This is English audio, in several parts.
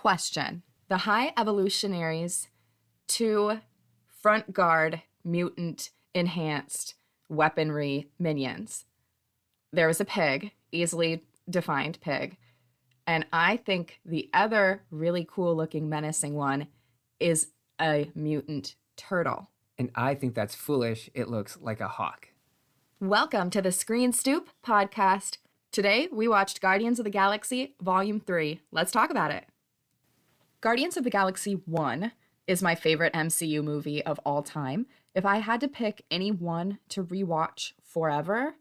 Question. The High Evolutionaries' 2 front guard mutant enhanced weaponry minions. There was a pig, easily defined pig. And I think the other really cool looking menacing one is a mutant turtle. And I think that's foolish. It looks like a hawk. Welcome to the Screen Stoop podcast. Today we watched Guardians of the Galaxy Volume 3. Let's talk about it. Guardians of the Galaxy 1 is my favorite MCU movie of all time. If I had to pick any one to rewatch forever,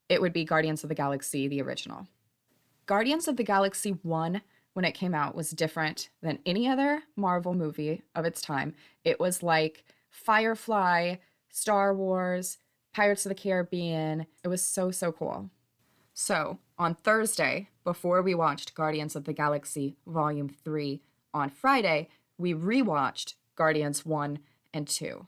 it would be Guardians of the Galaxy, the original. Guardians of the Galaxy 1, when it came out, was different than any other Marvel movie of its time. It was like Firefly, Star Wars, Pirates of the Caribbean. It was so cool. So, on Thursday, before we watched Guardians of the Galaxy Volume 3 on Friday, we rewatched Guardians 1 and 2.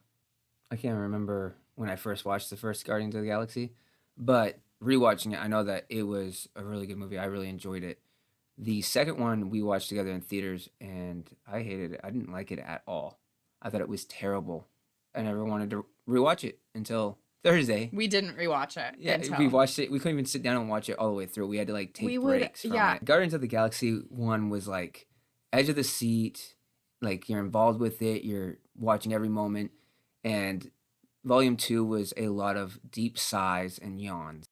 I can't remember when I first watched the first Guardians of the Galaxy, but rewatching it, I know that it was a really good movie. I really enjoyed it. The second one we watched together in theaters, and I hated it. I didn't like it at all. I thought it was terrible. I never wanted to rewatch it until Thursday. We didn't rewatch it. Yeah, we watched it. We couldn't even sit down and watch it all the way through. We had to take breaks from it. Guardians of the Galaxy 1 was edge of the seat. You're involved with it. You're watching every moment. And Volume 2 was a lot of deep sighs and yawns.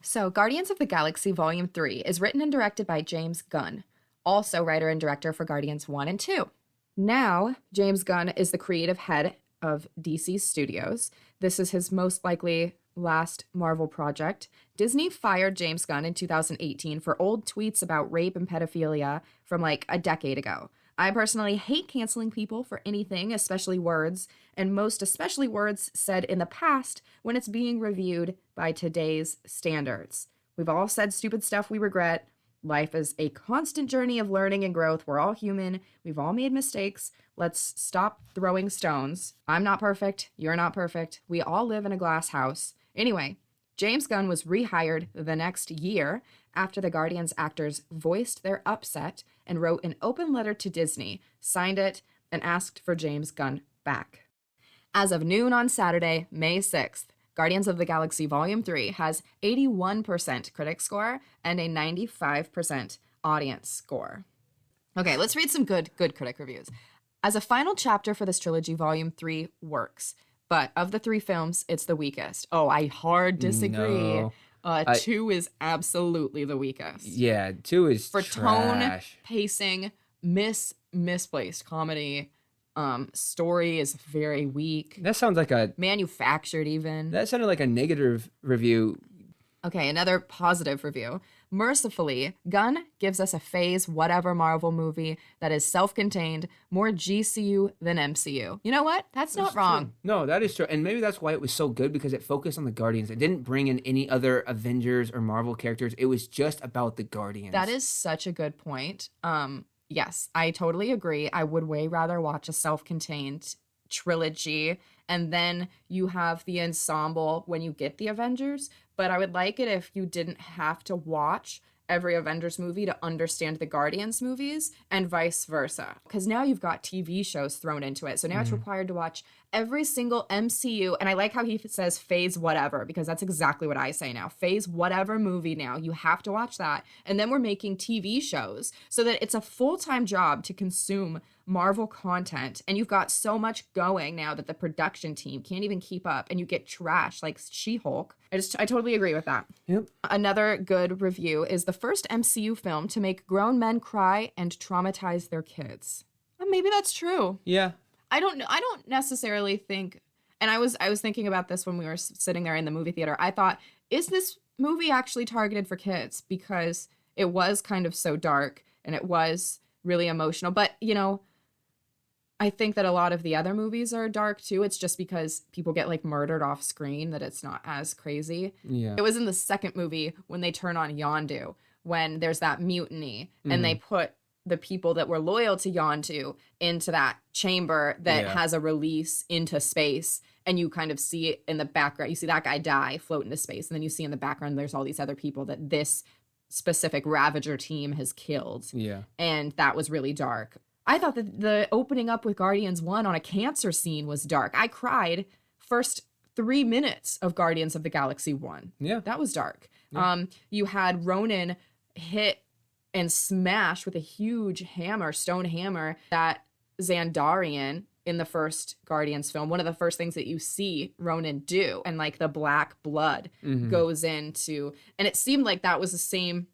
So, Guardians of the Galaxy Volume 3 is written and directed by James Gunn, also writer and director for Guardians 1 and 2. Now, James Gunn is the creative head of DC Studios. This is his most likely last Marvel project. Disney fired James Gunn in 2018 for old tweets about rape and pedophilia from a decade ago. I personally hate canceling people for anything, especially words, and most especially words said in the past when it's being reviewed by today's standards. We've all said stupid stuff we regret. Life is a constant journey of learning and growth. We're all human. We've all made mistakes. Let's stop throwing stones. I'm not perfect. You're not perfect. We all live in a glass house. Anyway, James Gunn was rehired the next year after the Guardians actors voiced their upset and wrote an open letter to Disney, signed it, and asked for James Gunn back. As of noon on Saturday, May 6th, Guardians of the Galaxy Volume 3 has 81% critic score and a 95% audience score. Okay, let's read some good critic reviews. As a final chapter for this trilogy, Volume 3 works. But of the 3 films, it's the weakest. Oh, I hard disagree. No. 2 is absolutely the weakest. Yeah, 2 is for trash. Tone, pacing, misplaced comedy. Story is very weak. That sounds like a... manufactured even. That sounded like a negative review. Okay, another positive review. Mercifully, Gunn gives us a phase whatever Marvel movie that is self-contained, more GCU than MCU. You know what? That's not wrong. True. No, that is true. And maybe that's why it was so good, because it focused on the Guardians. It didn't bring in any other Avengers or Marvel characters. It was just about the Guardians. That is such a good point. Yes, I totally agree. I would way rather watch a self-contained trilogy, and then you have the ensemble when you get the Avengers. But I would like it if you didn't have to watch every Avengers movie to understand the Guardians movies, and vice versa. Because now you've got TV shows thrown into it. So now it's required to watch every single MCU. And I like how he says phase whatever, because that's exactly what I say now. Phase whatever movie now. You have to watch that. And then we're making TV shows so that it's a full-time job to consume Marvel content. And you've got so much going now that the production team can't even keep up, and you get trash like She-Hulk. I totally agree with that. Yep. Another good review is the first MCU film to make grown men cry and traumatize their kids. Maybe that's true. Yeah. I don't necessarily think, and I was thinking about this when we were sitting there in the movie theater. I thought, is this movie actually targeted for kids? Because it was kind of so dark and it was really emotional. But, I think that a lot of the other movies are dark too. It's just because people get murdered off screen that it's not as crazy. Yeah. It was in the second movie when they turn on Yondu, when there's that mutiny, and they put the people that were loyal to Yondu into that chamber that has a release into space. And you kind of see it in the background. You see that guy die, float into space. And then you see in the background, there's all these other people that this specific Ravager team has killed. Yeah. And that was really dark. I thought that the opening up with Guardians 1 on a cancer scene was dark. I cried first 3 minutes of Guardians of the Galaxy 1. Yeah. That was dark. Yeah. You had Ronan hit and smash with a huge hammer, stone hammer, that Xandarian in the first Guardians film. One of the first things that you see Ronan do, and like the black blood goes into, and it seemed like that was the same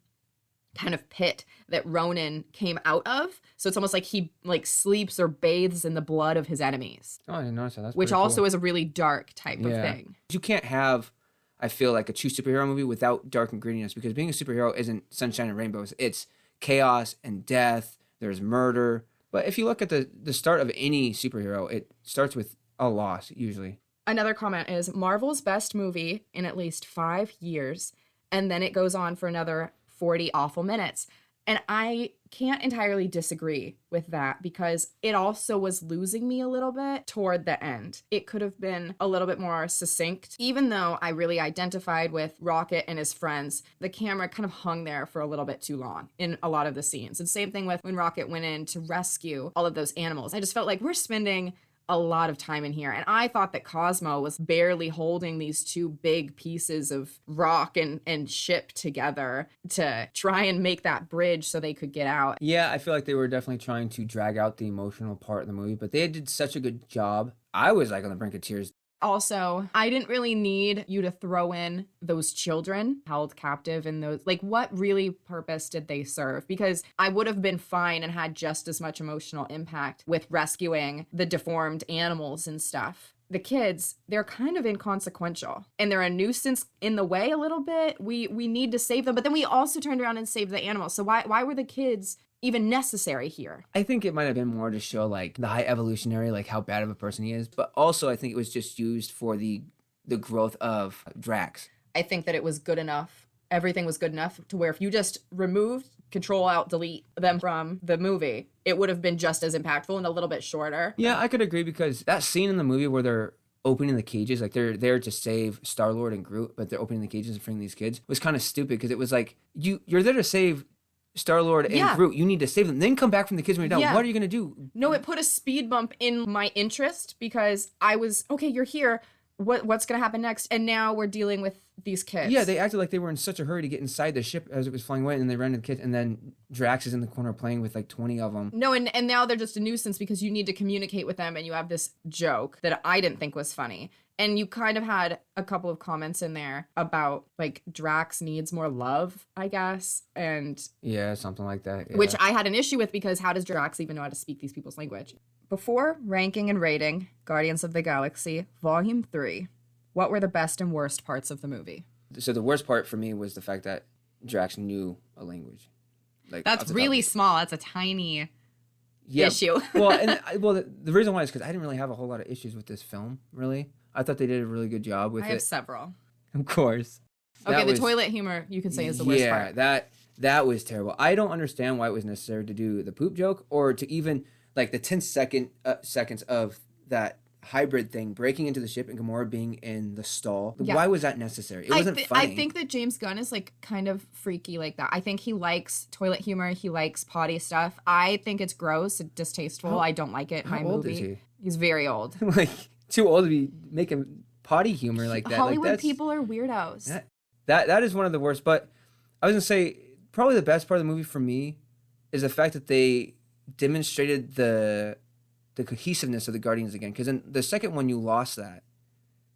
kind of pit that Ronan came out of. So it's almost like he like sleeps or bathes in the blood of his enemies. Oh, I didn't notice that. That's which pretty also cool. is a really dark type of thing. You can't have, I feel like, a true superhero movie without dark and grittiness, because being a superhero isn't sunshine and rainbows. It's chaos and death. There's murder. But if you look at the start of any superhero, it starts with a loss, usually. Another comment is Marvel's best movie in at least 5 years, and then it goes on for another 40 awful minutes. And I can't entirely disagree with that, because it also was losing me a little bit toward the end. It could have been a little bit more succinct. Even though I really identified with Rocket and his friends, the camera kind of hung there for a little bit too long in a lot of the scenes. And same thing with when Rocket went in to rescue all of those animals. I just felt like we're spending a lot of time in here. And I thought that Cosmo was barely holding these two big pieces of rock and ship together to try and make that bridge so they could get out. Yeah, I feel like they were definitely trying to drag out the emotional part of the movie, but they did such a good job. I was like on the brink of tears. Also, I didn't really need you to throw in those children held captive in those. Like, what really purpose did they serve? Because I would have been fine and had just as much emotional impact with rescuing the deformed animals and stuff. The kids, they're kind of inconsequential, and they're a nuisance in the way a little bit. We need to save them, but then we also turned around and saved the animals. So why were the kids even necessary here? I think it might have been more to show like the high evolutionary, like how bad of a person he is, but also I think it was just used for the growth of Drax. I think that it was good enough. Everything was good enough to where if you just removed, Control Alt Delete them from the movie, it would have been just as impactful and a little bit shorter. Yeah, I could agree, because that scene in the movie where they're opening the cages, like they're there to save Star-Lord and Groot, but they're opening the cages and freeing these kids, was kind of stupid, because it was like you're there to save Star-Lord and Groot. You need to save them. Then come back from the kids when you're done. Yeah. What are you going to do? No, it put a speed bump in my interest, because I was, okay, you're here. What's going to happen next? And now we're dealing with these kids. Yeah, they acted like they were in such a hurry to get inside the ship as it was flying away, and they ran to the kids, and then Drax is in the corner playing with like 20 of them. No, and now they're just a nuisance because you need to communicate with them, and you have this joke that I didn't think was funny. And you kind of had a couple of comments in there about like Drax needs more love, I guess. And yeah, something like that. Yeah. Which I had an issue with, because how does Drax even know how to speak these people's language? Before ranking and rating Guardians of the Galaxy Volume 3, what were the best and worst parts of the movie? So the worst part for me was the fact that Drax knew a language. Like That's really small. That's a tiny issue. The reason why is because I didn't really have a whole lot of issues with this film, really. I thought they did a really good job with it. I have several. Of course. Okay, the toilet humor, you can say, is the worst part. Yeah, that was terrible. I don't understand why it was necessary to do the poop joke, or to even, like, the 10 seconds of that hybrid thing breaking into the ship and Gamora being in the stall. Yeah. Why was that necessary? It wasn't funny. I think that James Gunn is, like, kind of freaky like that. I think he likes toilet humor. He likes potty stuff. I think it's gross and distasteful. I don't like it in my movie. How old is he? He's very old. Like, too old to be making potty humor like that. Hollywood people are weirdos. That is one of the worst. But I was going to say, probably the best part of the movie for me is the fact that they demonstrated the cohesiveness of the Guardians again. Because in the second one, you lost that.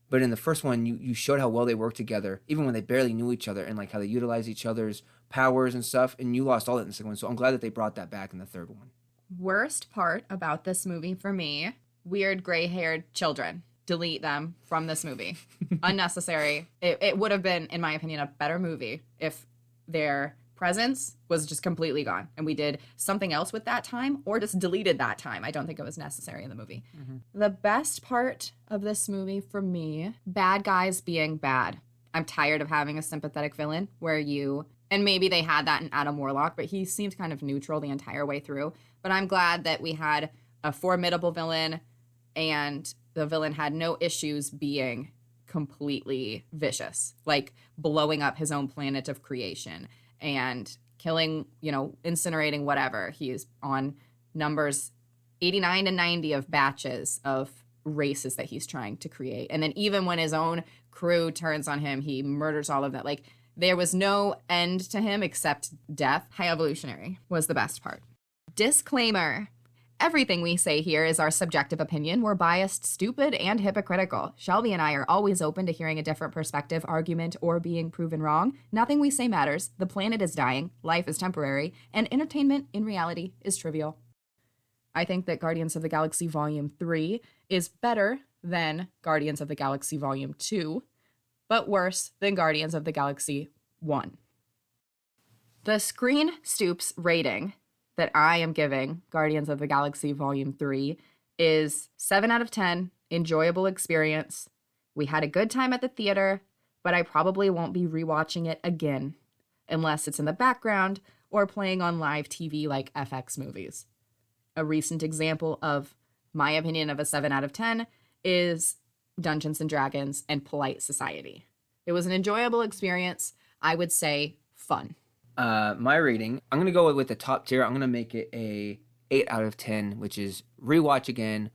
But in the first one, you showed how well they worked together, even when they barely knew each other, and like how they utilized each other's powers and stuff. And you lost all that in the second one. So I'm glad that they brought that back in the third one. Worst part about this movie for me, weird gray-haired children. Delete them from this movie. Unnecessary. It would have been, in my opinion, a better movie if their presence was just completely gone and we did something else with that time, or just deleted that time. I don't think it was necessary in the movie. Mm-hmm. The best part of this movie for me, bad guys being bad. I'm tired of having a sympathetic villain where and maybe they had that in Adam Warlock, but he seemed kind of neutral the entire way through. But I'm glad that we had a formidable villain, and the villain had no issues being completely vicious, like blowing up his own planet of creation. and killing, incinerating whatever. He's on numbers 89 to 90 of batches of races that he's trying to create. And then even when his own crew turns on him, he murders all of that. Like, there was no end to him except death. High evolutionary was the best part. Disclaimer. Everything we say here is our subjective opinion. We're biased, stupid, and hypocritical. Shelby and I are always open to hearing a different perspective, argument, or being proven wrong. Nothing we say matters. The planet is dying, life is temporary, and entertainment, in reality, is trivial. I think that Guardians of the Galaxy Volume 3 is better than Guardians of the Galaxy Volume 2, but worse than Guardians of the Galaxy 1. The Screen Stupes rating that I am giving Guardians of the Galaxy Volume 3 is 7 out of 10, enjoyable experience. We had a good time at the theater, but I probably won't be rewatching it again, unless it's in the background or playing on live TV like FX movies. A recent example of my opinion of a 7 out of 10 is Dungeons & Dragons and Polite Society. It was an enjoyable experience. I would say fun. My rating, I'm going to go with the top tier. I'm going to make it a 8 out of 10, which is rewatch again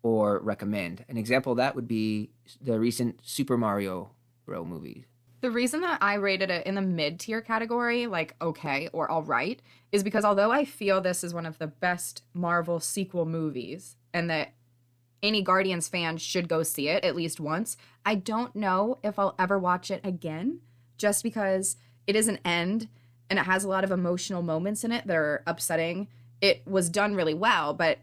or recommend. An example of that would be the recent Super Mario Bros. Movie. The reason that I rated it in the mid-tier category, like okay or all right, is because although I feel this is one of the best Marvel sequel movies and that any Guardians fan should go see it at least once, I don't know if I'll ever watch it again, just because it is an end and it has a lot of emotional moments in it that are upsetting. It was done really well, but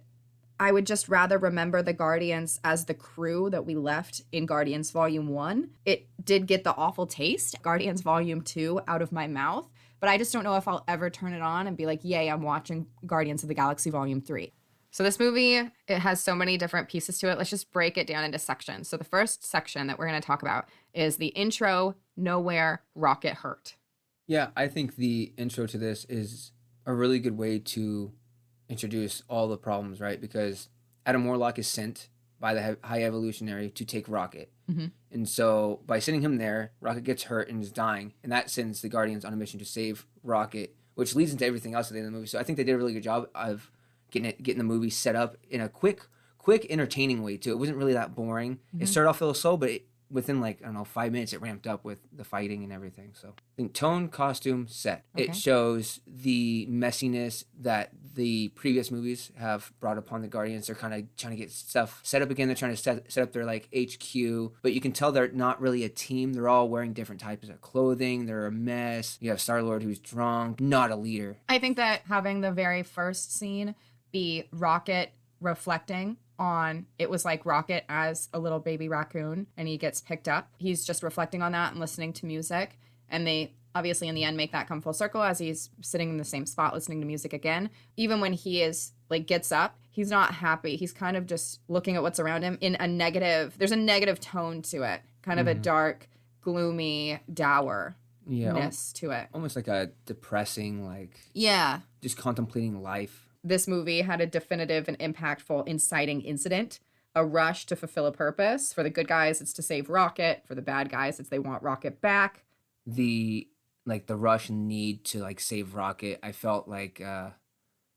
I would just rather remember the Guardians as the crew that we left in Guardians Volume 1. It did get the awful taste, Guardians Volume 2, out of my mouth, but I just don't know if I'll ever turn it on and be like, yay, I'm watching Guardians of the Galaxy Volume 3. So this movie, it has so many different pieces to it. Let's just break it down into sections. So the first section that we're going to talk about is the intro, Nowhere, Rocket Hurt. Yeah, I think the intro to this is a really good way to introduce all the problems, right? Because Adam Warlock is sent by the High Evolutionary to take Rocket. Mm-hmm. And so by sending him there, Rocket gets hurt and is dying. And that sends the Guardians on a mission to save Rocket, which leads into everything else at the end of the movie. So I think they did a really good job of getting the movie set up in a quick, entertaining way, too. It wasn't really that boring. Mm-hmm. It started off a little slow, but within 5 minutes, it ramped up with the fighting and everything. So I think tone, costume, set. Okay. It shows the messiness that the previous movies have brought upon the Guardians. They're kind of trying to get stuff set up again. They're trying to set up their HQ, but you can tell they're not really a team. They're all wearing different types of clothing. They're a mess. You have Star-Lord who's drunk, not a leader. I think that having the very first scene be Rocket reflecting on, it was like Rocket as a little baby raccoon and he gets picked up. He's just reflecting on that and listening to music. And they obviously in the end make that come full circle as he's sitting in the same spot listening to music again. Even when he is gets up, he's not happy. He's kind of just looking at what's around him in a negative, there's a negative tone to it. Kind of a dark, gloomy, dourness to it. Almost like a depressing, yeah, just contemplating life. This movie had a definitive and impactful inciting incident, a rush to fulfill a purpose. For the good guys, it's to save Rocket. For the bad guys, it's they want Rocket back. The rush and need to save Rocket. I felt the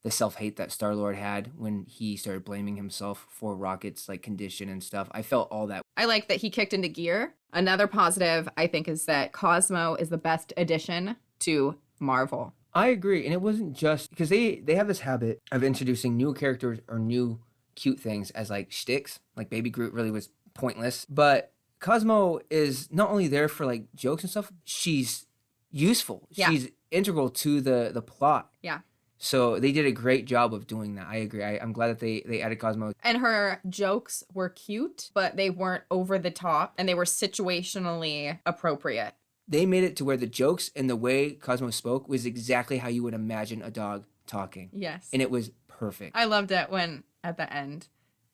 self-hate that Star-Lord had when he started blaming himself for Rocket's condition and stuff. I felt all that. I like that he kicked into gear. Another positive, I think, is that Cosmo is the best addition to Marvel. I agree, and it wasn't just because they have this habit of introducing new characters or new cute things as shticks. Baby Groot really was pointless, but Cosmo is not only there for jokes and stuff. She's useful. Yeah. She's integral to the plot. Yeah. So they did a great job of doing that. I agree. I'm glad that they added Cosmo. And her jokes were cute, but they weren't over the top, and they were situationally appropriate. They made it to where the jokes and the way Cosmo spoke was exactly how you would imagine a dog talking. Yes. And it was perfect. I loved it when, at the end,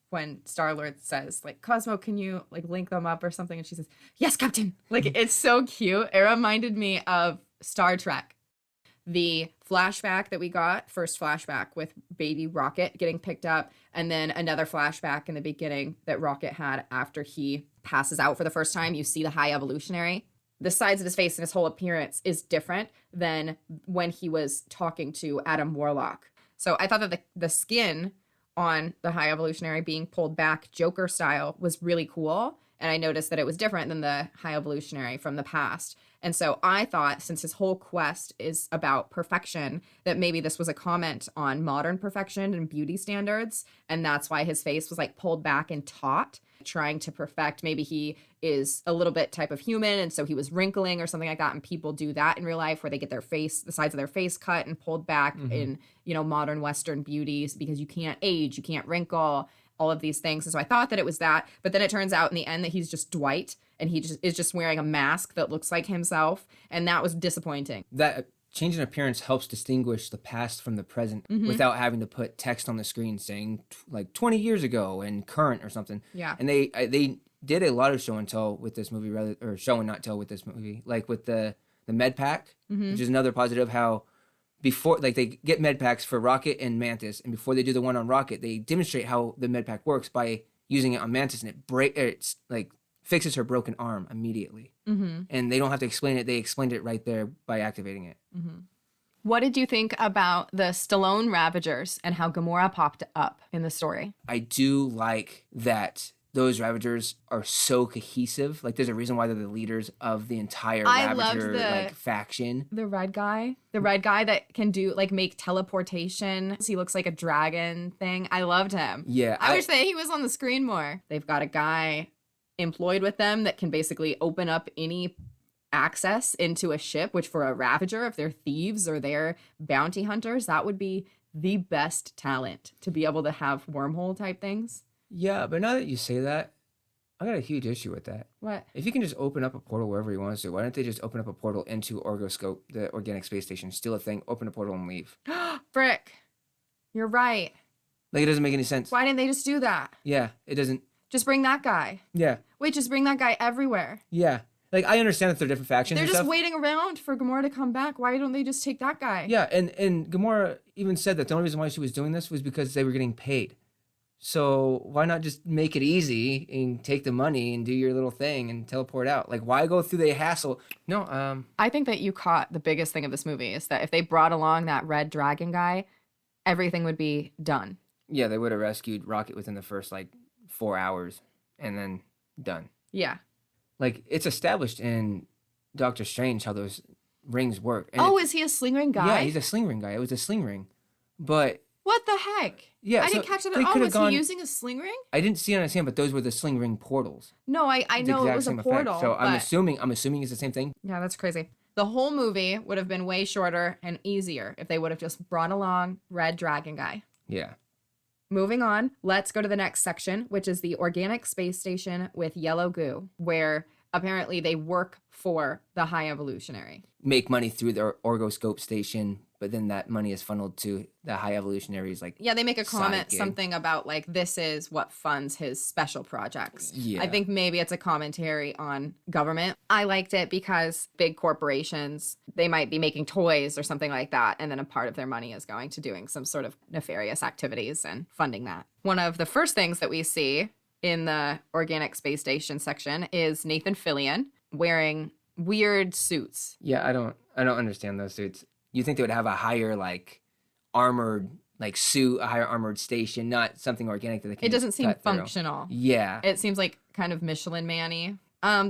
when Star-Lord says, Cosmo, can you, link them up or something? And she says, yes, Captain. It's so cute. It reminded me of Star Trek. The flashback that we got, first flashback with baby Rocket getting picked up, and then another flashback in the beginning that Rocket had after he passes out for the first time. You see the High Evolutionary. the sides of his face and his whole appearance is different than when he was talking to Adam Warlock. So I thought that the skin on the High Evolutionary being pulled back Joker style was really cool. And I noticed that it was different than the High Evolutionary from the past. And so I thought, since his whole quest is about perfection, that maybe this was a comment on modern perfection and beauty standards. And that's why his face was like pulled back and taut, trying to perfect. Maybe he is a little bit type of human, and so he was wrinkling or something like that. And people do that in real life, where they get their face, the sides of their face cut and pulled back in, modern Western beauties, because you can't age, you can't wrinkle, all of these things. And so I thought that it was that, but then it turns out in the end that he's just Dwight, and he is just wearing a mask that looks like himself, and that was disappointing. That change in appearance helps distinguish the past from the present without having to put text on the screen saying like 20 years ago and current or something. Yeah. And they did a lot of show and tell with this movie, or show and not tell with this movie, like with the med pack, which is another positive. How before, like, they get med packs for Rocket and Mantis, and before they do the one on Rocket, they demonstrate how the med pack works by using it on Mantis, and it's like fixes her broken arm immediately. And they don't have to explain it. They explained it right there by activating it. What did you think about the Stallone Ravagers and how Gamora popped up in the story? I do like that those Ravagers are so cohesive. Like, there's a reason why they're the leaders of the entire Ravager faction. The red guy that can do make teleportation. He looks like a dragon thing. I loved him. Yeah. I wish that he was on the screen more. They've got a guy employed with them that can basically open up any access into a ship, which for a Ravager, if they're thieves or they're bounty hunters, that would be the best talent, to be able to have wormhole type things. Yeah, but now that you say that, I got a huge issue with that. What? If you can just open up a portal wherever you want to, why don't they just open up a portal into Orgoscope, the organic space station, steal a thing, open a portal, and leave? Frick. You're right. Like, it doesn't make any sense. Why didn't they just do that? Yeah, it doesn't. Just bring that guy. Yeah. Wait, just bring that guy everywhere. Yeah. Like, I understand that they're different factions. They're and just stuff. waiting around for Gamora to come back. Why don't they just take that guy? Yeah, and Gamora even said that the only reason why she was doing this was because they were getting paid. So why not just make it easy and take the money and do your little thing and teleport out? Like, why go through the hassle? No, I think that you caught the biggest thing of this movie is that if they brought along that red dragon guy, everything would be done. Yeah, they would have rescued Rocket within the first, 4 hours and then done. Yeah. Like, it's established in Doctor Strange how those rings work. And is he a sling ring guy? Yeah, he's a sling ring guy. It was a sling ring. But... What the heck? Yeah, I didn't catch it at all. Was he using a sling ring? I didn't see it on his hand, but those were the sling ring portals. No, I know it was a portal. So I'm assuming it's the same thing. Yeah, that's crazy. The whole movie would have been way shorter and easier if they would have just brought along Red Dragon Guy. Yeah. Moving on, let's go to the next section, which is the organic space station with yellow goo, where apparently they work for the High Evolutionary. Make money through their Orgoscope station, but then that money is funneled to the High Evolutionaries. Yeah, they make a comment, something about this is what funds his special projects. Yeah. I think maybe it's a commentary on government. I liked it because big corporations, they might be making toys or something like that, and then a part of their money is going to doing some sort of nefarious activities and funding that. One of the first things that we see in the organic space station section is Nathan Fillion wearing weird suits. Yeah, I don't understand those suits. You think they would have a higher armored suit, a higher armored station, not something organic that they can. It doesn't seem cut functional. Through. Yeah. It seems like kind of Michelin Man-y.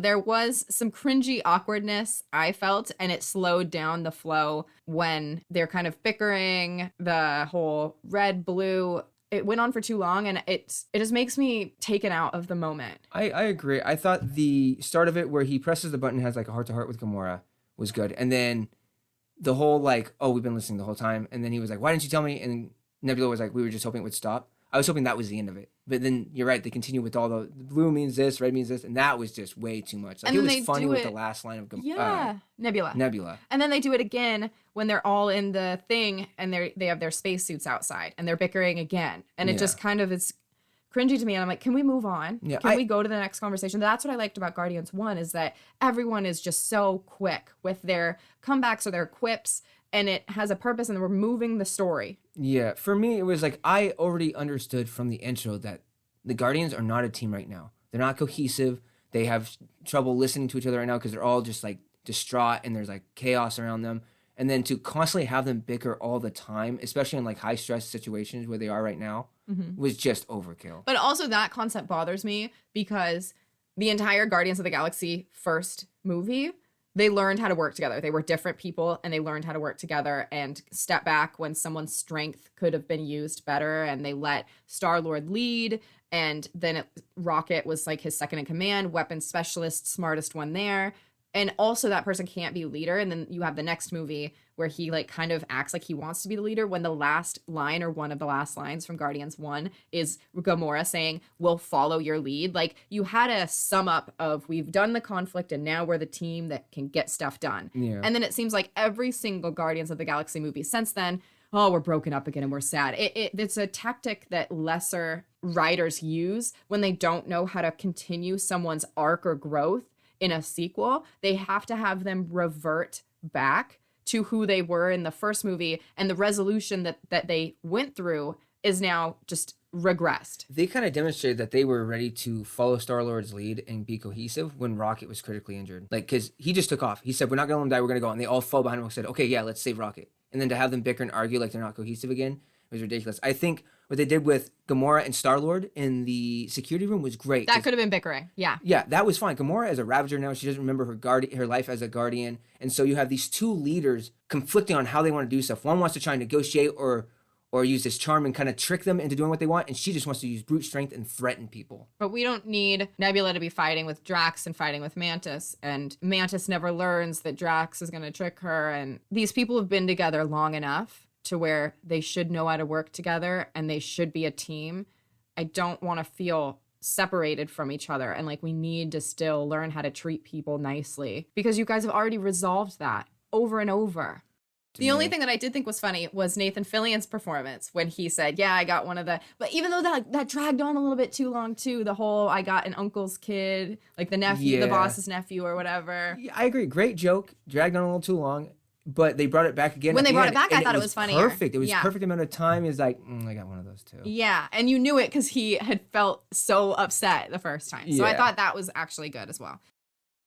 There was some cringy awkwardness, I felt, and it slowed down the flow when they're kind of bickering. The whole red, blue, it went on for too long, and it just makes me taken out of the moment. I agree. I thought the start of it where he presses the button and has a heart-to-heart with Gamora was good. And then the whole we've been listening the whole time. And then he was like, why didn't you tell me? And Nebula was like, we were just hoping it would stop. I was hoping that was the end of it. But then you're right. They continue with all the blue means this, red means this. And that was just way too much. And it was funny with the last line of Nebula. And then they do it again when they're all in the thing and they have their spacesuits outside and they're bickering again. And it just kind of is cringy to me. And I'm like, can we move on? Yeah, can we go to the next conversation? That's what I liked about Guardians 1 is that everyone is just so quick with their comebacks or their quips. And it has a purpose, and we're moving the story. Yeah, for me, it was I already understood from the intro that the Guardians are not a team right now. They're not cohesive. They have trouble listening to each other right now because they're all just like distraught and there's like chaos around them. And then to constantly have them bicker all the time, especially in like high stress situations where they are right now, was just overkill. But also that concept bothers me because the entire Guardians of the Galaxy first movie, they learned how to work together. They were different people and they learned how to work together and step back when someone's strength could have been used better. And they let Star-Lord lead. And then Rocket was like his second in command, weapons specialist, smartest one there. And also that person can't be leader. And then you have the next movie where he like kind of acts like he wants to be the leader when the last line or one of the last lines from Guardians 1 is Gamora saying, we'll follow your lead. Like you had a sum up of we've done the conflict and now we're the team that can get stuff done. Yeah. And then it seems like every single Guardians of the Galaxy movie since then, oh, we're broken up again and we're sad. It's a tactic that lesser writers use when they don't know how to continue someone's arc or growth in a sequel. They have to have them revert back to who they were in the first movie, and the resolution that they went through is now just regressed. They kind of demonstrated that they were ready to follow Star-Lord's lead and be cohesive when Rocket was critically injured. Like, because he just took off. He said, we're not going to let him die, we're going to go. And they all fell behind him and said, okay, yeah, let's save Rocket. And then to have them bicker and argue like they're not cohesive again was ridiculous. I think what they did with Gamora and Star-Lord in the security room was great. That could have been bickering. Yeah. Yeah, that was fine. Gamora is a Ravager now. She doesn't remember her life as a Guardian. And so you have these two leaders conflicting on how they want to do stuff. One wants to try and negotiate or use this charm and kind of trick them into doing what they want. And she just wants to use brute strength and threaten people. But we don't need Nebula to be fighting with Drax and fighting with Mantis. And Mantis never learns that Drax is going to trick her. And these people have been together long enough to where they should know how to work together and they should be a team. I don't want to feel separated from each other. And like we need to still learn how to treat people nicely because you guys have already resolved that over and over. The only thing that I did think was funny was Nathan Fillion's performance when he said, yeah, I got one of the, but even though that dragged on a little bit too long too, the whole, I got an uncle's kid, like the nephew, the boss's nephew or whatever. Yeah, I agree. Great joke. Dragged on a little too long. But they brought it back again. When they brought it back, I thought it was funnier. Perfect. It was perfect amount of time. It was like, I got one of those too. Yeah, and you knew it because he had felt so upset the first time. So I thought that was actually good as well.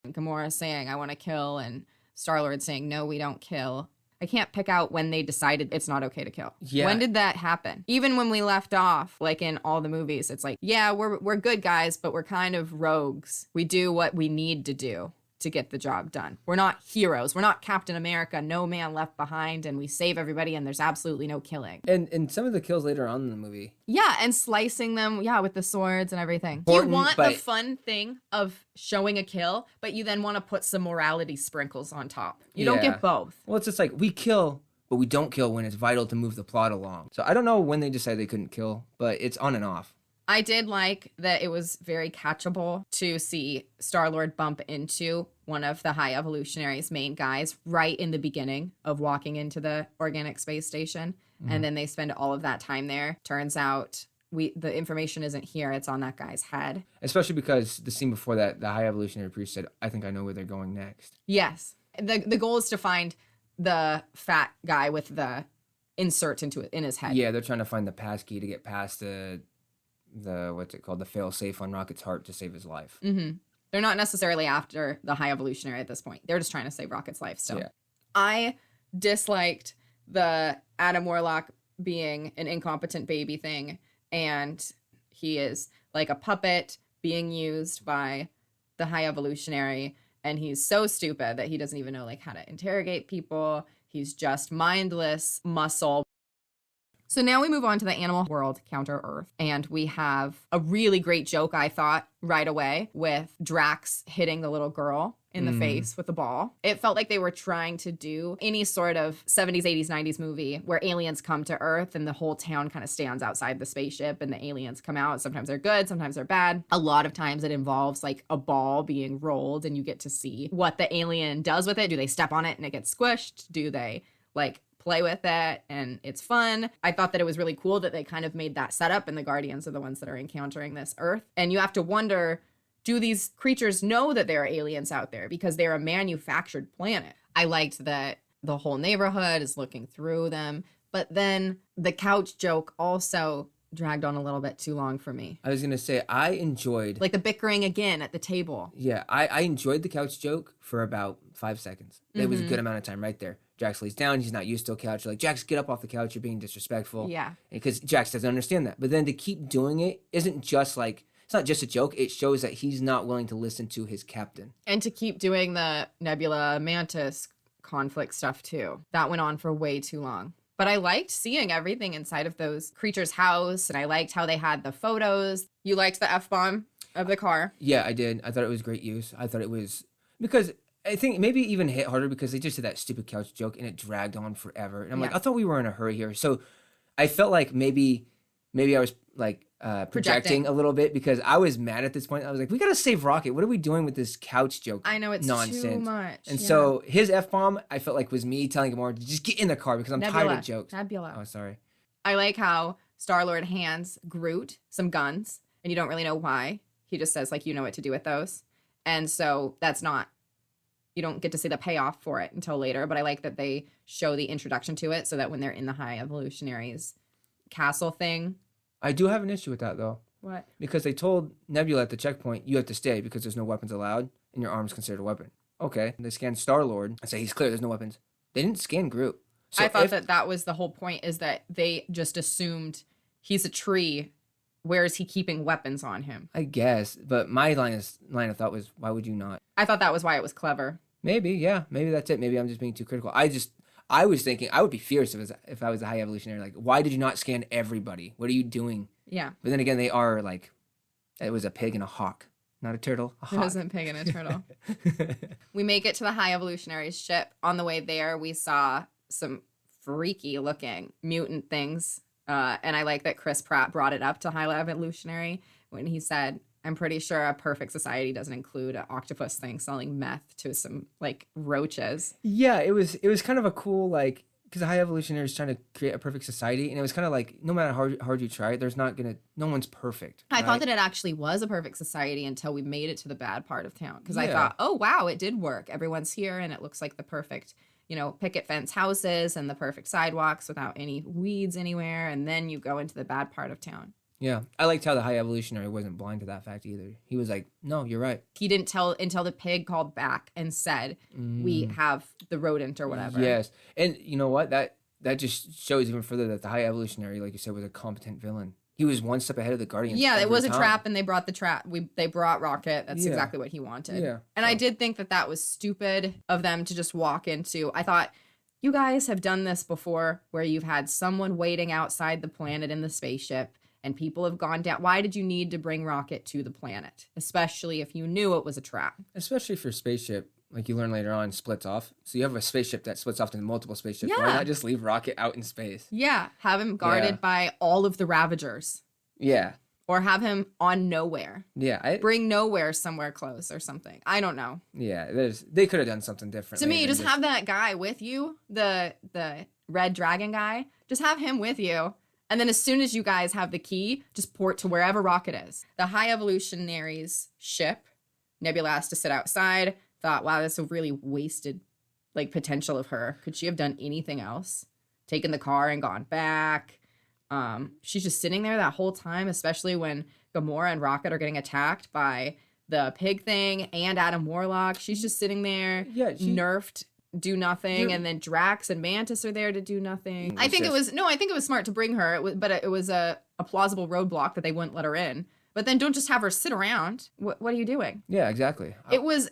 And Gamora saying, I want to kill, and Star-Lord saying, no, we don't kill. I can't pick out when they decided it's not okay to kill. Yeah. When did that happen? Even when we left off, like in all the movies, it's like, yeah, we're good guys, but we're kind of rogues. We do what we need to do to get the job done. We're not heroes. We're not Captain America, no man left behind, and we save everybody and there's absolutely no killing. And some of the kills later on in the movie. Yeah, and slicing them, with the swords and everything. You want the fun thing of showing a kill, but you then want to put some morality sprinkles on top. You don't get both. Well, it's just like, we kill, but we don't kill when it's vital to move the plot along. So I don't know when they decided they couldn't kill, but it's on and off. I did like that it was very catchable to see Star-Lord bump into one of the High Evolutionary's main guys right in the beginning of walking into the organic space station. Mm-hmm. And then they spend all of that time there. Turns out the information isn't here. It's on that guy's head. Especially because the scene before that, the High Evolutionary priest said, I think I know where they're going next. Yes. The goal is to find the fat guy with the insert in his head. Yeah, they're trying to find the passkey to get past the what's it called, the fail-safe on Rocket's heart to save his life. Mm-hmm. They're not necessarily after the High Evolutionary at this point. They're just trying to save Rocket's life still. Yeah. I disliked the Adam Warlock being an incompetent baby thing, and he is like a puppet being used by the High Evolutionary, and he's so stupid that he doesn't even know like how to interrogate people. He's just mindless muscle. So now we move on to the animal world, Counter Earth, and we have a really great joke, I thought, right away with Drax hitting the little girl in the face with the ball. It felt like they were trying to do any sort of 70s, 80s, 90s movie where aliens come to Earth and the whole town kind of stands outside the spaceship and the aliens come out. Sometimes they're good, sometimes they're bad. A lot of times it involves like a ball being rolled and you get to see what the alien does with it. Do they step on it and it gets squished? Do they like play with it and it's fun? I thought that it was really cool that they kind of made that setup and the Guardians are the ones that are encountering this Earth. And you have to wonder, do these creatures know that there are aliens out there because they're a manufactured planet? I liked that the whole neighborhood is looking through them, but then the couch joke also dragged on a little bit too long for me. I was going to say, I enjoyed... Like the bickering again at the table. Yeah, I enjoyed the couch joke for about 5 seconds. It was a good amount of time right there. Jax lays down. He's not used to a couch. You're like, Jax, get up off the couch. You're being disrespectful. Yeah. Because Jax doesn't understand that. But then to keep doing it isn't just like... It's not just a joke. It shows that he's not willing to listen to his captain. And to keep doing the Nebula Mantis conflict stuff too. That went on for way too long. But I liked seeing everything inside of those creatures' house, and I liked how they had the photos. You liked the F-bomb of the car? Yeah, I did. I thought it was great use. I thought it was... Because I think maybe it even hit harder because they just did that stupid couch joke, and it dragged on forever. And I'm like, I thought we were in a hurry here. So I felt like maybe I was like... projecting a little bit because I was mad at this point. I was like, we got to save Rocket. What are we doing with this couch joke? I know it's nonsense. Too much. And so his F-bomb, I felt like was me telling Gamora to just get in the car because I'm tired of jokes. Nebula. Oh, sorry. I like how Star-Lord hands Groot some guns and you don't really know why. He just says like, you know what to do with those. And so that's not, you don't get to see the payoff for it until later. But I like that they show the introduction to it so that when they're in the High Evolutionaries castle thing. I do have an issue with that, though. What? Because they told Nebula at the checkpoint, you have to stay because there's no weapons allowed, and your arm's considered a weapon. Okay. They scanned Star-Lord and say, he's clear, there's no weapons. They didn't scan Groot. So I thought that was the whole point, is that they just assumed he's a tree. Where is he keeping weapons on him? I guess. But my line of thought was, why would you not? I thought that was why it was clever. Maybe, yeah. Maybe that's it. Maybe I'm just being too critical. I was thinking, I would be fierce if I was a High Evolutionary. Like, why did you not scan everybody? What are you doing? Yeah. But then again, they are like, it was a pig and a hawk. Not a turtle, a hawk. It wasn't a pig and a turtle. We make it to the High Evolutionaries ship. On the way there, we saw some freaky looking mutant things. And I like that Chris Pratt brought it up to High Evolutionary when he said, I'm pretty sure a perfect society doesn't include an octopus thing selling meth to some like roaches. Yeah, it was kind of a cool, like, because the High Evolutionary is trying to create a perfect society, and it was kind of like, no matter how hard you try, no one's perfect. I thought that it actually was a perfect society until we made it to the bad part of town. Because I thought, oh, wow, it did work. Everyone's here, and it looks like the perfect, picket fence houses and the perfect sidewalks without any weeds anywhere. And then you go into the bad part of town. Yeah, I liked how the High Evolutionary wasn't blind to that fact either. He was like, no, you're right. He didn't tell until the pig called back and said, we have the rodent or whatever. Yes. And you know what? That just shows even further that the High Evolutionary, like you said, was a competent villain. He was one step ahead of the Guardians. Yeah, it was a trap, and they brought the trap. They brought Rocket. That's exactly what he wanted. Yeah. And I did think that was stupid of them to just walk into. I thought, you guys have done this before where you've had someone waiting outside the planet in the spaceship, and people have gone down. Why did you need to bring Rocket to the planet? Especially if you knew it was a trap. Especially if your spaceship, like you learn later on, splits off. So you have a spaceship that splits off into multiple spaceships. Yeah. Why not just leave Rocket out in space? Yeah, have him guarded by all of the Ravagers. Yeah. Or have him on Nowhere. Yeah. Bring Nowhere somewhere close or something. I don't know. Yeah, they could have done something different. To me, just have that guy with you, the red dragon guy. Just have him with you. And then as soon as you guys have the key, just port to wherever Rocket is. The High Evolutionaries ship, Nebula has to sit outside. Thought, wow, that's a really wasted potential of her. Could she have done anything else? Taken the car and gone back? She's just sitting there that whole time, especially when Gamora and Rocket are getting attacked by the pig thing and Adam Warlock. She's just sitting there, nerfed, do nothing, and then Drax and Mantis are there to do nothing. I think it was smart to bring her, but it was a plausible roadblock that they wouldn't let her in. But then don't just have her sit around. What are you doing? Yeah, exactly. I was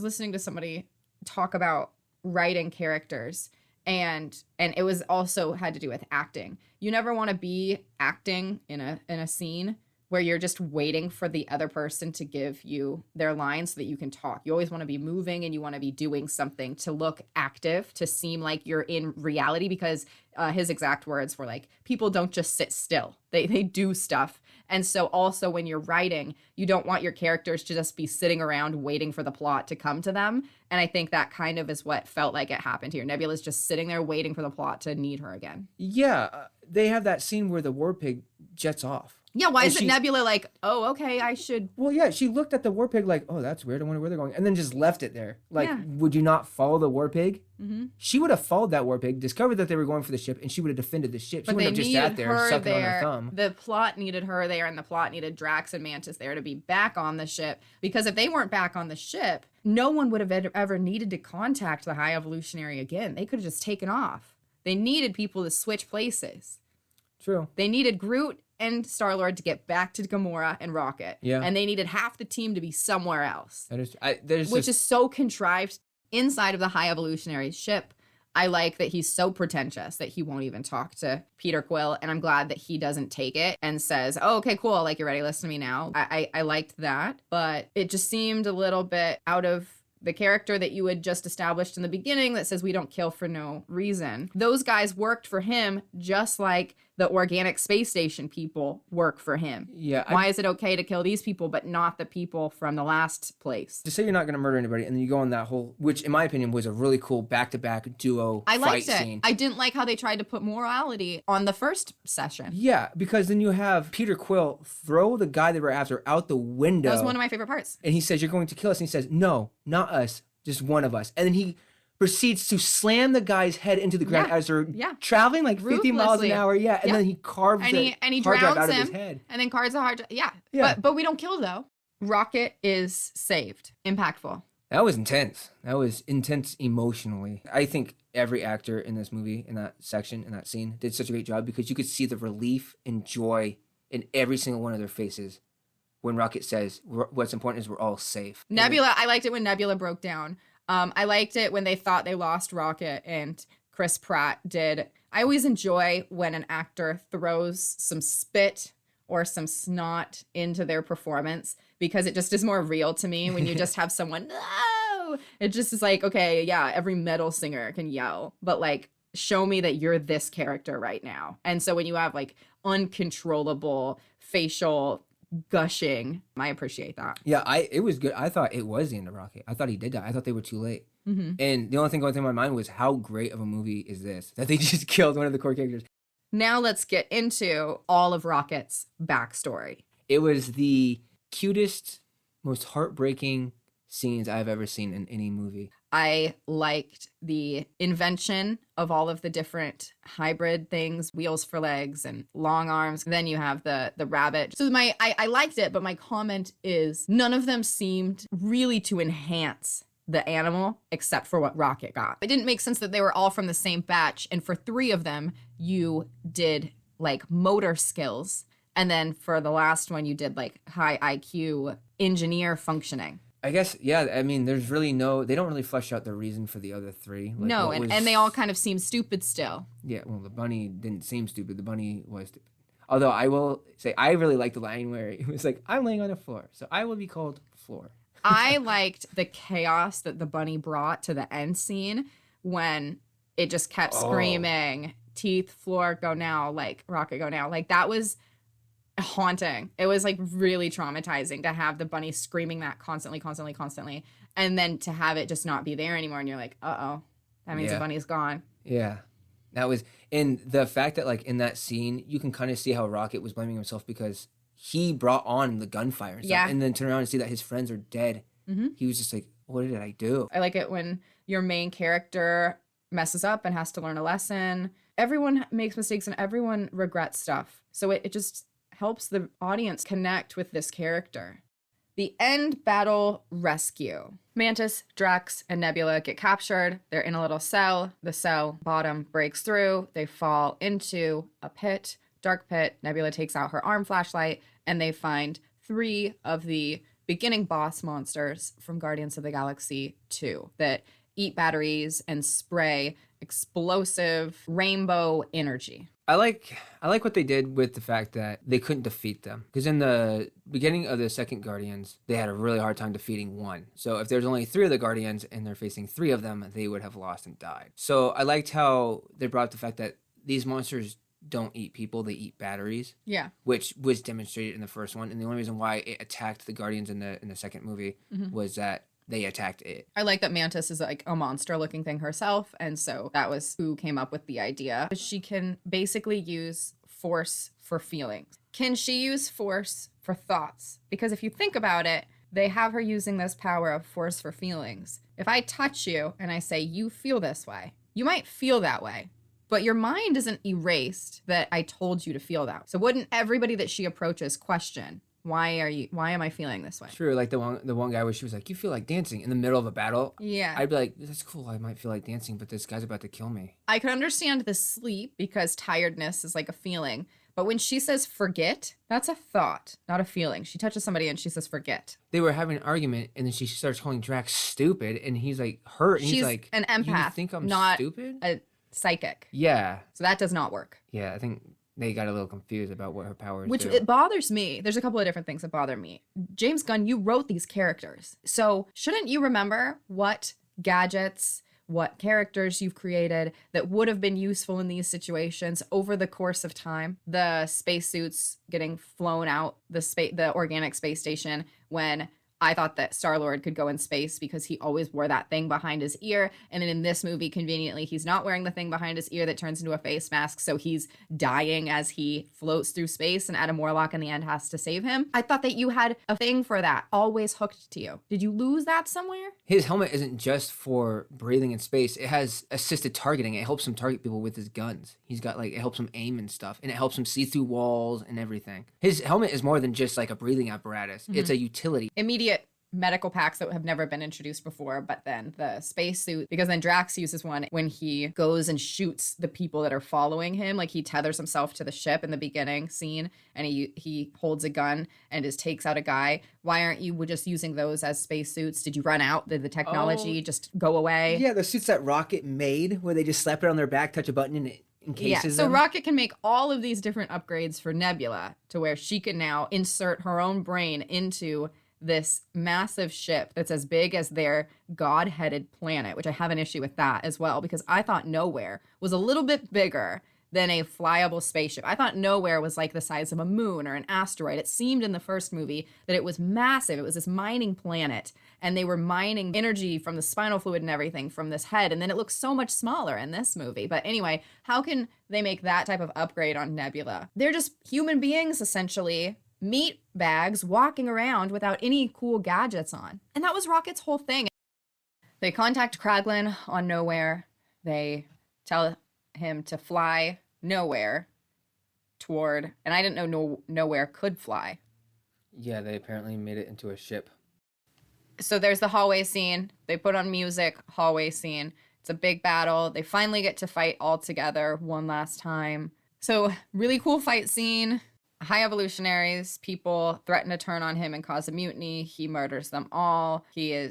listening to somebody talk about writing characters, and it was also had to do with acting. You never want to be acting in a scene where you're just waiting for the other person to give you their lines so that you can talk. You always want to be moving and you want to be doing something to look active, to seem like you're in reality, because his exact words were like, people don't just sit still. They do stuff. And so also when you're writing, you don't want your characters to just be sitting around waiting for the plot to come to them. And I think that kind of is what felt like it happened here. Nebula's just sitting there waiting for the plot to need her again. Yeah, they have that scene where the war pig jets off. Yeah, why And is it she- Nebula like, oh, okay, I should... Well, yeah, she looked at the war pig like, oh, that's weird. I wonder where they're going. And then just left it there. Like, Yeah. would you not follow the war pig? Mm-hmm. She would have followed that war pig, discovered that they were going for the ship, and she would have defended the ship. She But they wouldn't have just sat needed there her sucking on her there. thumb. The plot needed her there, and the plot needed Drax and Mantis there to be back on the ship. Because if they weren't back on the ship, no one would have ever needed to contact the High Evolutionary again. They could have just taken off. They needed people to switch places. True. They needed Groot and Star-Lord to get back to Gamora and Rocket. Yeah. And they needed half the team to be somewhere else. That is, Which is so contrived inside of the High Evolutionary ship. I like that he's so pretentious that he won't even talk to Peter Quill, and I'm glad that he doesn't take it and says, oh, okay, cool, like, you're ready, listen to me now. I liked that, but it just seemed a little bit out of the character that you had just established in the beginning that says we don't kill for no reason. Those guys worked for him just like the organic space station people work for him. Yeah. Why is it okay to kill these people but not the people from the last place? To say you're not going to murder anybody, and then you go on that whole, which in my opinion was a really cool back-to-back duo I liked fight it. scene. I didn't like how they tried to put morality on the first session. Yeah, because then you have Peter Quill throw the guy they were after out the window. That was one of my favorite parts. And he says, you're going to kill us. And he says, no, not us, just one of us. And then he proceeds to slam the guy's head into the ground Yeah, as they're yeah. traveling like 50 miles an Ruthlessly. hour. Yeah, and Yeah. then he carves And the he hard drive drowns out of him, his head. and then cards a hard. Yeah. Yeah. But we don't kill though. Rocket is saved. Impactful. That was intense. That was intense emotionally. I think every actor in this movie, in that section, in that scene, did such a great job because you could see the relief and joy in every single one of their faces when Rocket says, what's important is we're all safe. Nebula. I liked it when Nebula broke down. I liked it when they thought they lost Rocket and Chris Pratt did. I always enjoy when an actor throws some spit or some snot into their performance because it just is more real to me when you just have someone, no! It just is like, okay, yeah, every metal singer can yell, but like, show me that you're this character right now. And so when you have like uncontrollable facial gushing, I appreciate that. Yeah, it was good. I thought it was the end of Rocket. I thought he did die. I thought they were too late. Mm-hmm. And the only thing going through my mind was how great of a movie is this that they just killed one of the core characters. Now let's get into all of Rocket's backstory. It was the cutest, most heartbreaking scenes I've ever seen in any movie. I liked the invention of all of the different hybrid things, wheels for legs and long arms. Then you have the rabbit. So I liked it, but my comment is none of them seemed really to enhance the animal except for what Rocket got. It didn't make sense that they were all from the same batch, and for 3 of them you did like motor skills, and then for the last one you did like high IQ engineer functioning. I guess, yeah, I mean, there's really they don't really flesh out the reason for the other 3. Like, No, what and was- they all kind of seem stupid still. Yeah, well, the bunny didn't seem stupid. The bunny was stupid. Although I will say, I really liked the line where it was like, I'm laying on a floor, so I will be called Floor. I liked the chaos that the bunny brought to the end scene when it just kept screaming, teeth, floor, go now, like, Rocket, go now. Like, that was haunting. It was, like, really traumatizing to have the bunny screaming that constantly, and then to have it just not be there anymore, and you're like, uh-oh, that means the bunny's gone. Yeah. That was, and the fact that, like, in that scene, you can kind of see how Rocket was blaming himself because he brought on the gunfire and stuff. Yeah. And then turn around and see that his friends are dead. Mm-hmm. He was just like, what did I do? I like it when your main character messes up and has to learn a lesson. Everyone makes mistakes and everyone regrets stuff. So it just helps the audience connect with this character. The end battle rescue. Mantis, Drax, and Nebula get captured. They're in a little cell. The cell bottom breaks through. They fall into a pit, dark pit. Nebula takes out her arm flashlight, and they find 3 of the beginning boss monsters from Guardians of the Galaxy 2 that eat batteries and spray explosive rainbow energy. I like what they did with the fact that they couldn't defeat them. Because in the beginning of the second Guardians, they had a really hard time defeating 1. So if there's only 3 of the Guardians and they're facing 3 of them, they would have lost and died. So I liked how they brought up the fact that these monsters don't eat people, they eat batteries. Yeah. Which was demonstrated in the first one. And the only reason why it attacked the Guardians in the second movie was that they attacked it. I like that Mantis is like a monster looking thing herself. And so that was who came up with the idea. She can basically use force for feelings. Can she use force for thoughts? Because if you think about it, they have her using this power of force for feelings. If I touch you and I say, you feel this way, you might feel that way, but your mind isn't erased that I told you to feel that. So wouldn't everybody that she approaches question, why am I feeling this way? True, like the one guy where she was like, you feel like dancing in the middle of a battle. Yeah. I'd be like, that's cool, I might feel like dancing, but this guy's about to kill me. I could understand the sleep because tiredness is like a feeling. But when she says forget, that's a thought, not a feeling. She touches somebody and she says forget. They were having an argument, and then she starts calling Drax stupid, and he's like hurt, and She's he's like, an empath, you think I'm not stupid? a psychic. Yeah. So that does not work. Yeah, I think they got a little confused about what her powers Which do. it bothers me. There's a couple of different things that bother me. James Gunn, you wrote these characters. So shouldn't you remember what gadgets, what characters you've created that would have been useful in these situations over the course of time? The spacesuits getting flown out the organic space station when I thought that Star-Lord could go in space because he always wore that thing behind his ear. And then in this movie, conveniently, he's not wearing the thing behind his ear that turns into a face mask. So he's dying as he floats through space, and Adam Warlock in the end has to save him. I thought that you had a thing for that always hooked to you. Did you lose that somewhere? His helmet isn't just for breathing in space. It has assisted targeting. It helps him target people with his guns. He's got it helps him aim and stuff. And it helps him see through walls and everything. His helmet is more than just like a breathing apparatus. Mm-hmm. It's a utility. Immediate medical packs that have never been introduced before, but then the spacesuit, because then Drax uses one when he goes and shoots the people that are following him. Like he tethers himself to the ship in the beginning scene, and he holds a gun and just takes out a guy. Why aren't you just using those as spacesuits? Did you run out? Did the technology just go away? Yeah, the suits that Rocket made, where they just slap it on their back, touch a button, and it encases them. So Rocket can make all of these different upgrades for Nebula to where she can now insert her own brain into this massive ship that's as big as their god-headed planet, which I have an issue with that as well, because I thought Nowhere was a little bit bigger than a flyable spaceship. I thought Nowhere was like the size of a moon or an asteroid. It seemed in the first movie that it was massive. It was this mining planet, and they were mining energy from the spinal fluid and everything from this head, and then it looks so much smaller in this movie. But anyway, how can they make that type of upgrade on Nebula? They're just human beings, essentially, meat bags walking around without any cool gadgets on. And that was Rocket's whole thing. They contact Kraglin on Nowhere. They tell him to fly Nowhere toward, and I didn't know Nowhere could fly. Yeah, they apparently made it into a ship. So there's the hallway scene. They put on music, hallway scene. It's a big battle. They finally get to fight all together one last time. So really cool fight scene. High evolutionaries, people threaten to turn on him and cause a mutiny. He murders them all. He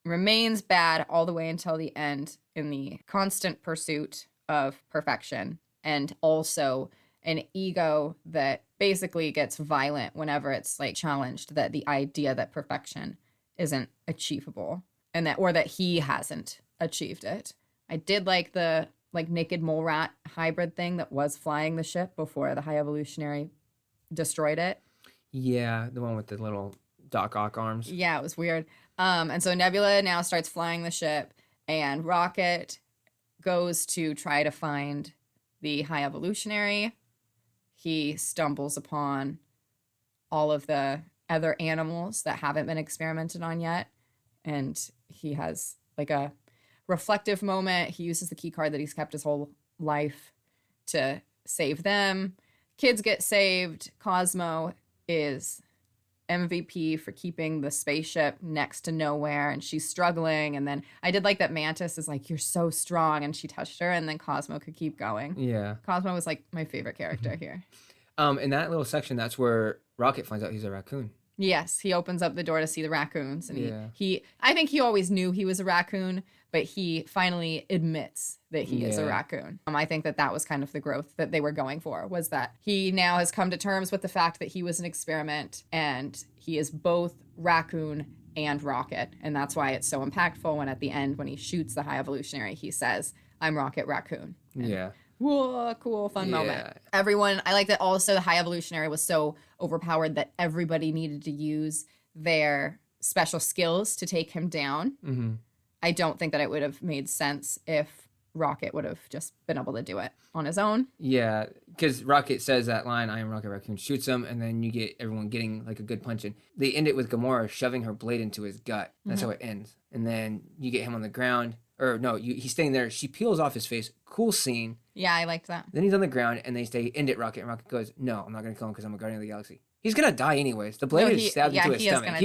remains bad all the way until the end in the constant pursuit of perfection, and also an ego that basically gets violent whenever it's like challenged, that the idea that perfection isn't achievable and that he hasn't achieved it. I did like the naked mole rat hybrid thing that was flying the ship before the high evolutionary destroyed it. Yeah, the one with the little Doc Ock arms. Yeah, it was weird. And so Nebula now starts flying the ship, and Rocket goes to try to find the high evolutionary. He stumbles upon all of the other animals that haven't been experimented on yet, and he has like a reflective moment. He uses the key card that he's kept his whole life to save them. Kids get saved. Cosmo is MVP for keeping the spaceship next to Nowhere, and she's struggling. And then I did like that Mantis is like, you're so strong, and she touched her, and then Cosmo could keep going. Yeah. Cosmo was like my favorite character here. In that little section, that's where Rocket finds out he's a raccoon. Yes, he opens up the door to see the raccoons, and yeah. I think he always knew he was a raccoon, but he finally admits that he is a raccoon. I think that was kind of the growth that they were going for, was that he now has come to terms with the fact that he was an experiment, and he is both raccoon and Rocket, and that's why it's so impactful when at the end, when he shoots the high evolutionary, he says, "I'm Rocket Raccoon." And yeah. whoa, cool, fun moment. Everyone, I like that also the high evolutionary was so overpowered that everybody needed to use their special skills to take him down. Mm-hmm. I don't think that it would have made sense if Rocket would have just been able to do it on his own. Yeah, because Rocket says that line, "I am Rocket Raccoon," shoots him, and then you get everyone getting like a good punch in. They end it with Gamora shoving her blade into his gut. That's how it ends. And then you get him on the ground. Or no, he's staying there. She peels off his face. Cool scene. Yeah, I liked that. Then he's on the ground, and they say, "End it, Rocket." And Rocket goes, "No, I'm not going to kill him because I'm a Guardian of the Galaxy." He's going to die anyways. The blade is stabbed into his stomach.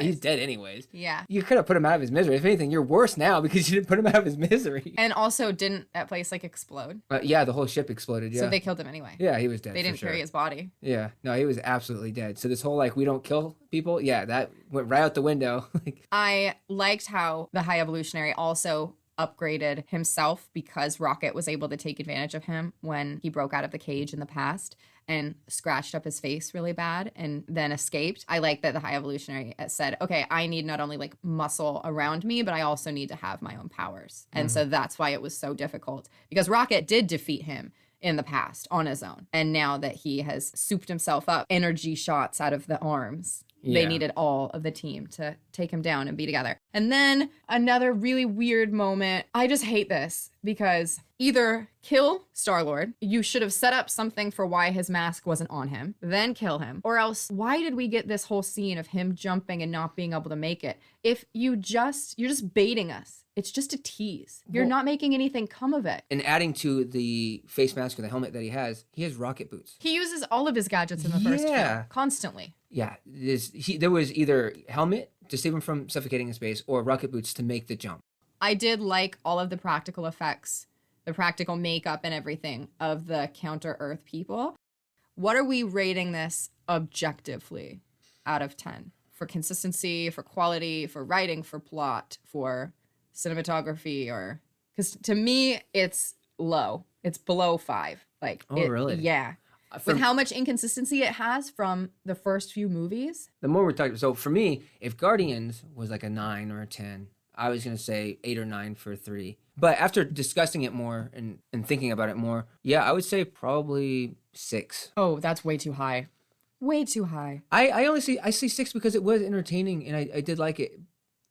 He's dead anyways. Yeah. You could have put him out of his misery. If anything, you're worse now because you didn't put him out of his misery. And also, didn't that place like explode? Yeah, the whole ship exploded, yeah. So they killed him anyway. Yeah, he was dead. They didn't carry his body. Yeah. No, he was absolutely dead. So this whole, like, we don't kill people, yeah, that went right out the window. I liked how the High Evolutionary also upgraded himself because Rocket was able to take advantage of him when he broke out of the cage in the past and scratched up his face really bad and then escaped. I like that the High Evolutionary said, okay, I need not only like muscle around me, but I also need to have my own powers. And so that's why it was so difficult, because Rocket did defeat him in the past on his own. And now that he has souped himself up, energy shots out of the arms. They needed all of the team to take him down and be together. And then another really weird moment. I just hate this because either kill Star-Lord, you should have set up something for why his mask wasn't on him, then kill him. Or else, why did we get this whole scene of him jumping and not being able to make it? If you're just baiting us. It's just a tease. You're not making anything come of it. And adding to the face mask or the helmet that he has rocket boots. He uses all of his gadgets in the first film, constantly. Yeah, there was either helmet to save him from suffocating in space or rocket boots to make the jump. I did like all of the practical effects, the practical makeup and everything of the Counter-Earth people. What are we rating this objectively out of 10? For consistency, for quality, for writing, for plot, for cinematography? Or because to me it's low. It's below 5. Like, really? Yeah. With how much inconsistency it has from the first few movies. The more we're talking, so for me, if Guardians was like a 9 or a 10, I was gonna say 8 or 9 for 3. But after discussing it more and thinking about it more, yeah, I would say probably 6. Oh, that's way too high. Way too high. I see 6 because it was entertaining and I did like it.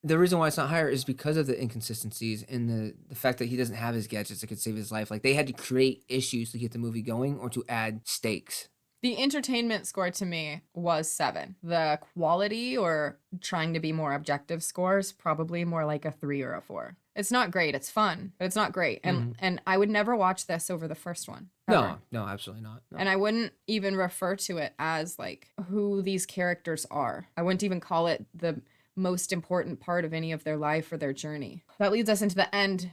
The reason why it's not higher is because of the inconsistencies and the fact that he doesn't have his gadgets that could save his life. Like, they had to create issues to get the movie going or to add stakes. The entertainment score to me was 7. The quality or trying to be more objective scores, probably more like a 3 or a 4. It's not great. It's fun, but it's not great. And I would never watch this over the first one. Ever. No, absolutely not. No. And I wouldn't even refer to it as like who these characters are. I wouldn't even call it the most important part of any of their life or their journey. That leads us into the end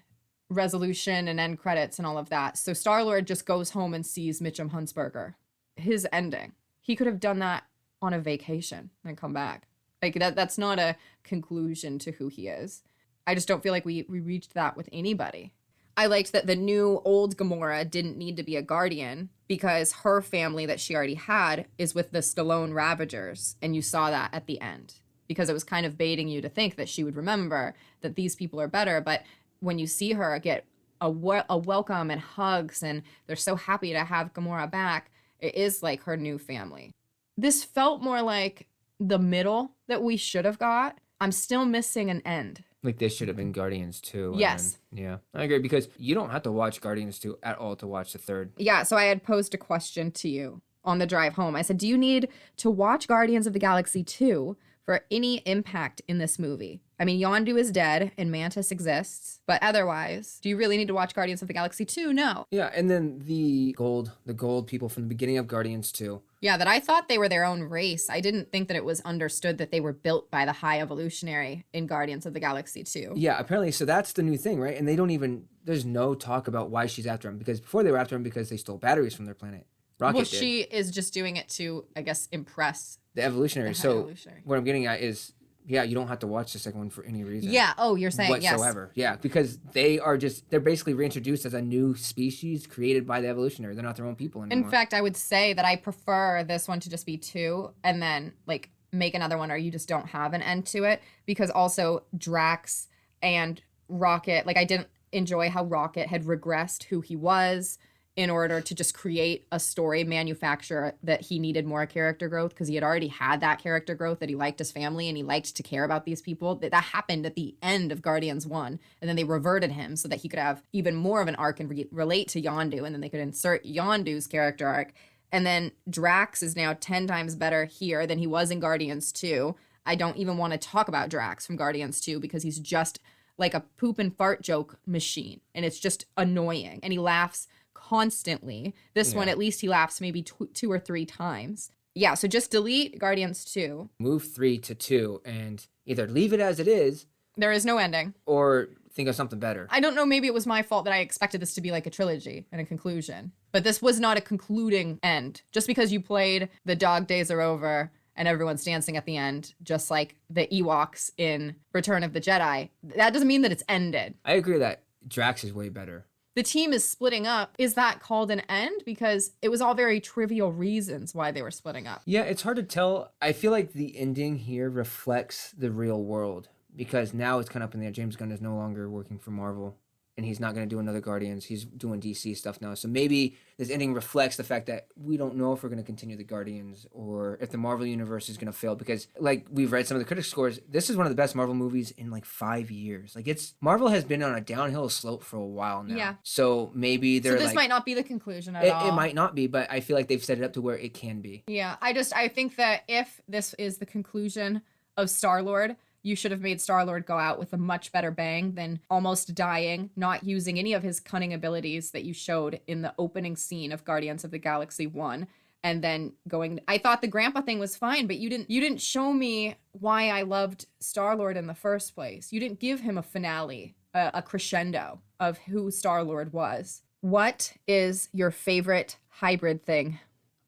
resolution and end credits and all of that. So Star-Lord just goes home and sees Mitchum Huntsberger. His ending. He could have done that on a vacation and come back. Like, that's not a conclusion to who he is. I just don't feel like we reached that with anybody. I liked that the new old Gamora didn't need to be a Guardian because her family that she already had is with the Stallone Ravagers. And you saw that at the end. Because it was kind of baiting you to think that she would remember that these people are better. But when you see her get a welcome and hugs and they're so happy to have Gamora back, it is like her new family. This felt more like the middle that we should have got. I'm still missing an end. Like, this should have been Guardians 2. Yes. Yeah, I agree, because you don't have to watch Guardians 2 at all to watch the third. Yeah, so I had posed a question to you on the drive home. I said, do you need to watch Guardians of the Galaxy 2 for any impact in this movie? I mean, Yondu is dead and Mantis exists, but otherwise, do you really need to watch Guardians of the Galaxy 2? No. Yeah, and then the gold people from the beginning of Guardians 2. Yeah, that I thought they were their own race. I didn't think that it was understood that they were built by the High Evolutionary in Guardians of the Galaxy 2. Yeah, apparently, so that's the new thing, right? And they don't even, there's no talk about why she's after him, because before they were after him because they stole batteries from their planet. Rocket did. She is just doing it to, I guess, impress the evolutionary. So what I'm getting at is, yeah, you don't have to watch the second one for any reason. Yeah. Oh, you're saying whatsoever. Yes. Yeah, because they're basically reintroduced as a new species created by the evolutionary. They're not their own people anymore. In fact, I would say that I prefer this one to just be 2 and then like make another one, or you just don't have an end to it, because also Drax and Rocket, like, I didn't enjoy how Rocket had regressed who he was in order to just create a story manufacture that he needed more character growth, because he had already had that character growth, that he liked his family and he liked to care about these people. That happened at the end of Guardians 1, and then they reverted him so that he could have even more of an arc and relate to Yondu, and then they could insert Yondu's character arc. And then Drax is now 10 times better here than he was in Guardians 2. I don't even want to talk about Drax from Guardians 2 because he's just like a poop and fart joke machine, and it's just annoying, and he laughs constantly. This one, at least he laughs maybe 2 or 3 times. Yeah, so just delete Guardians 2. Move 3 to 2 and either leave it as it is. There is no ending. Or think of something better. I don't know, maybe it was my fault that I expected this to be like a trilogy and a conclusion. But this was not a concluding end. Just because you played The Dog Days Are Over and everyone's dancing at the end, just like the Ewoks in Return of the Jedi, that doesn't mean that it's ended. I agree that Drax is way better. The team is splitting up. Is that called an end? Because it was all very trivial reasons why they were splitting up. Yeah, it's hard to tell. I feel like the ending here reflects the real world, because now it's kind of up in the air. James Gunn is no longer working for Marvel, and he's not going to do another Guardians. He's doing DC stuff now. So maybe this ending reflects the fact that we don't know if we're going to continue the Guardians or if the Marvel universe is going to fail. Because, like, we've read some of the critics' scores, this is one of the best Marvel movies in, like, 5 years. Like, Marvel has been on a downhill slope for a while now. Yeah. So maybe they're, so this might not be the conclusion at all. It might not be, but I feel like they've set it up to where it can be. Yeah, I think that if this is the conclusion of Star-Lord, you should have made Star-Lord go out with a much better bang than almost dying, not using any of his cunning abilities that you showed in the opening scene of Guardians of the Galaxy 1, and then going... I thought the grandpa thing was fine, but you didn't show me why I loved Star-Lord in the first place. You didn't give him a finale, a crescendo of who Star-Lord was. What is your favorite hybrid thing?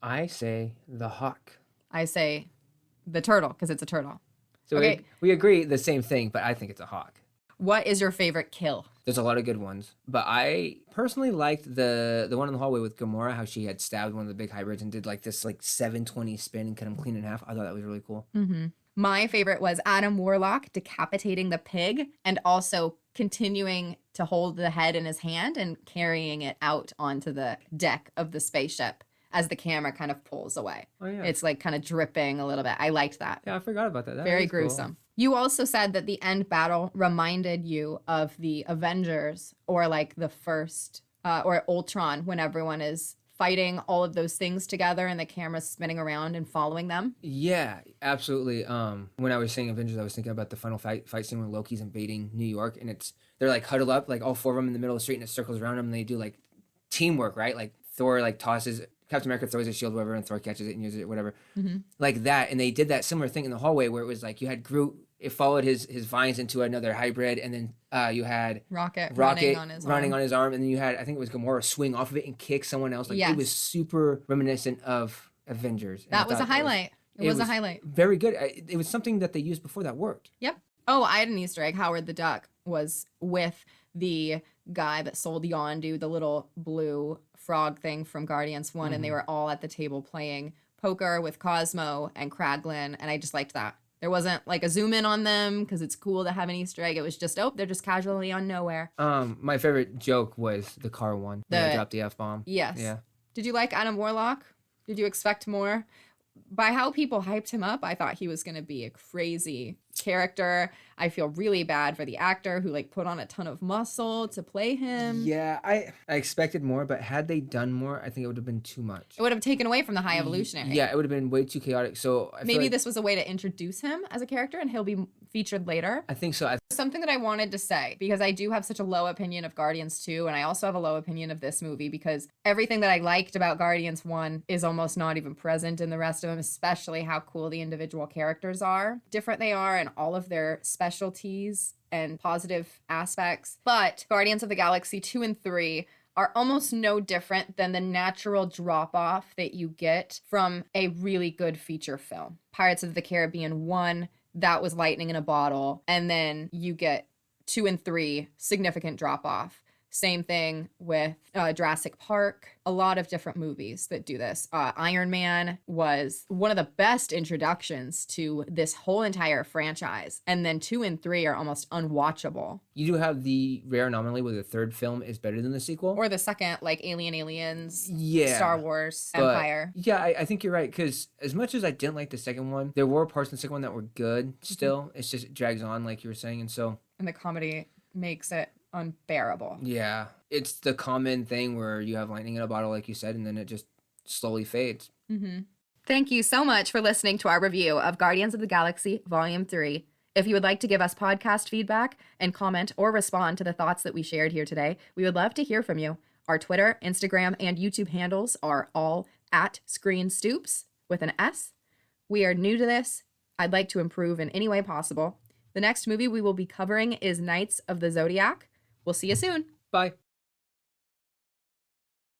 I say the hawk. I say the turtle, because it's a turtle. So okay. we agree the same thing, but I think it's a hawk. What is your favorite kill? There's a lot of good ones, but I personally liked the one in the hallway with Gamora, how she had stabbed one of the big hybrids and did like this like 720 spin and cut him clean in half. I thought that was really cool. Mm-hmm. My favorite was Adam Warlock decapitating the pig and also continuing to hold the head in his hand and carrying it out onto the deck of the spaceship as the camera kind of pulls away. Oh, yeah. It's like kind of dripping a little bit. I liked that. Yeah, I forgot about that. Very gruesome. Cool. You also said that the end battle reminded you of the Avengers, or like the first, or Ultron, when everyone is fighting all of those things together and the camera's spinning around and following them. Yeah, absolutely. When I was saying Avengers, I was thinking about the final fight scene where Loki's invading New York, and they're like huddled up, like all 4 of them in the middle of the street, and it circles around them, and they do like teamwork, right? Like Thor like tosses... Captain America throws his shield, whatever, and Thor catches it and uses it, whatever. Mm-hmm. Like that. And they did that similar thing in the hallway where it was like you had Groot, it followed his vines into another hybrid, and then you had Rocket running on his arm. And then you had, I think it was Gamora, swing off of it and kick someone else. Like yes. It was super reminiscent of Avengers. That was a highlight. It was a highlight. Very good. It was something that they used before that worked. Yep. Oh, I had an Easter egg. Howard the Duck was with the guy that sold Yondu, the little blue frog thing from Guardians 1, and they were all at the table playing poker with Cosmo and Kraglin, and I just liked that. There wasn't like a zoom in on them because it's cool to have an Easter egg. It was just, they're just casually on nowhere. My favorite joke was the car one. When they dropped the F-bomb. Yes. Yeah. Did you like Adam Warlock? Did you expect more? By how people hyped him up, I thought he was going to be a crazy character. I feel really bad for the actor who like put on a ton of muscle to play him. Yeah, I expected more, but had they done more, I think it would have been too much. It would have taken away from the High Evolutionary. Yeah, it would have been way too chaotic. So maybe this was a way to introduce him as a character and he'll be featured later. I think so. Something that I wanted to say, because I do have such a low opinion of Guardians 2, and I also have a low opinion of this movie because everything that I liked about Guardians 1 is almost not even present in the rest of them, especially how cool the individual characters are, different they are, and all of their specialties and positive aspects. But Guardians of the Galaxy 2 and 3 are almost no different than the natural drop-off that you get from a really good feature film. Pirates of the Caribbean 1, that was lightning in a bottle, and then you get 2 and 3, significant drop-off. Same thing with Jurassic Park. A lot of different movies that do this. Iron Man was one of the best introductions to this whole entire franchise. And then 2 and 3 are almost unwatchable. You do have the rare anomaly where the third film is better than the sequel. Or the second, like Aliens, yeah, Star Wars, but, Empire. Yeah, I think you're right, because as much as I didn't like the second one, there were parts in the second one that were good still. It's just it drags on, like you were saying, and so... And the comedy makes it unbearable. Yeah, it's the common thing where you have lightning in a bottle, like you said, and then it just slowly fades. Mm-hmm. Thank you so much for listening to our review of Guardians of the Galaxy Volume 3. If you would like to give us podcast feedback and comment or respond to the thoughts that we shared here today, we would love to hear from you. Our Twitter, Instagram, and YouTube handles are all at Screen Stupes with an S. We are new to this. I'd like to improve in any way possible. The next movie we will be covering is Knights of the Zodiac. We'll see you soon. Bye.